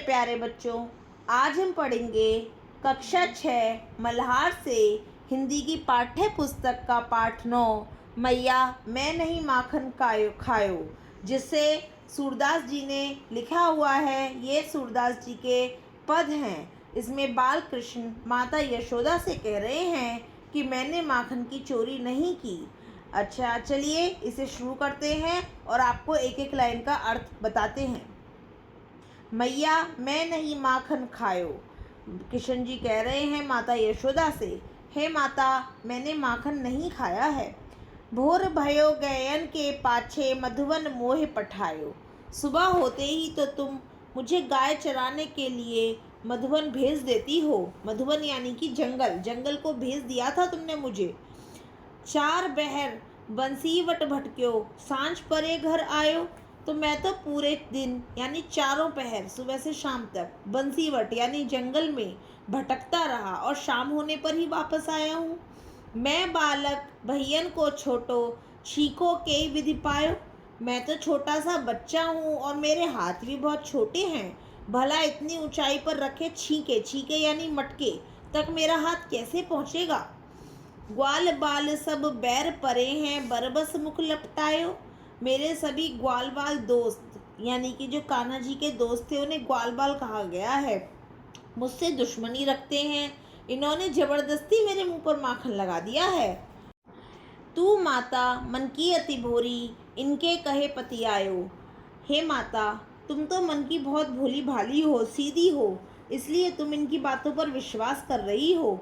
प्यारे बच्चों, आज हम पढ़ेंगे कक्षा 6 मल्हार से हिंदी की पाठ्य पुस्तक का पाठ 9 मैया मैं नहीं माखन खायो, जिसे सूरदास जी ने लिखा हुआ है। ये सूरदास जी के पद हैं। इसमें बाल कृष्ण माता यशोदा से कह रहे हैं कि मैंने माखन की चोरी नहीं की। अच्छा, चलिए इसे शुरू करते हैं और आपको एक एक लाइन का अर्थ बताते हैं। मैया मैं नहीं माखन खायो, किशन जी कह रहे हैं माता यशोदा से, हे माता मैंने माखन नहीं खाया है। भोर भयो गयन के पाछे मधुवन मोह पठायो, सुबह होते ही तो तुम मुझे गाय चराने के लिए मधुवन भेज देती हो। मधुवन यानी कि जंगल को भेज दिया था तुमने मुझे। चार बहर बंसीवट भटक्यो, सांझ परे घर आयो, तो मैं तो पूरे दिन यानी चारों पहर सुबह से शाम तक बंसीवट यानी जंगल में भटकता रहा और शाम होने पर ही वापस आया हूँ। मैं बालक भैयन को छोटो, छीको के विधि पायो, मैं तो छोटा सा बच्चा हूँ और मेरे हाथ भी बहुत छोटे हैं। भला इतनी ऊंचाई पर रखे छीके यानी मटके तक मेरा हाथ कैसे पहुँचेगा। ग्वाल बाल सब बैर परे हैं, बरबस मुख लपटायो, मेरे सभी ग्वाल बाल दोस्त यानी कि जो कान्हा जी के दोस्त थे उन्हें ग्वाल बाल कहा गया है, मुझसे दुश्मनी रखते हैं। इन्होंने जबरदस्ती मेरे मुंह पर माखन लगा दिया है। तू माता मन की अति भोरी, इनके कहे पति आयो, हे माता तुम तो मन की बहुत भोली भाली हो, सीधी हो, इसलिए तुम इनकी बातों पर विश्वास कर रही हो।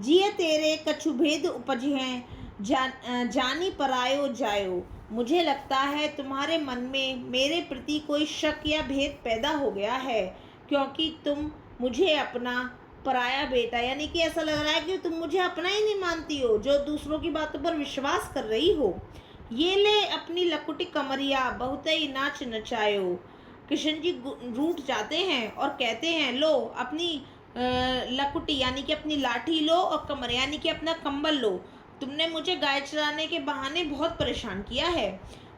जिये तेरे कछु भेद उपज हैं, जानी परायो जायो, मुझे लगता है तुम्हारे मन में मेरे प्रति कोई शक या भेद पैदा हो गया है, क्योंकि तुम मुझे अपना पराया बेटा यानी कि ऐसा लग रहा है कि तुम मुझे अपना ही नहीं मानती हो, जो दूसरों की बातों पर विश्वास कर रही हो। ये ले अपनी लकुटी कमरिया, बहुत ही नाच नचायो। किशन जी रूठ जाते हैं और कहते हैं लो अपनी लकुटी यानी कि अपनी लाठी लो और कमर यानी कि अपना कंबल लो, तुमने मुझे गाय चराने के बहाने बहुत परेशान किया है।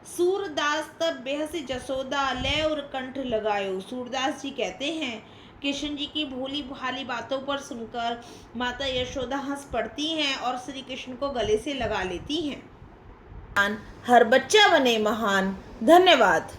सूरदास तब बेहसी जसोदा ले और कंठ लगायो, सूरदास जी कहते हैं किशन जी की भोली भाली बातों पर सुनकर माता यशोदा हंस पड़ती हैं और श्री कृष्ण को गले से लगा लेती हैं। हर बच्चा बने महान। धन्यवाद।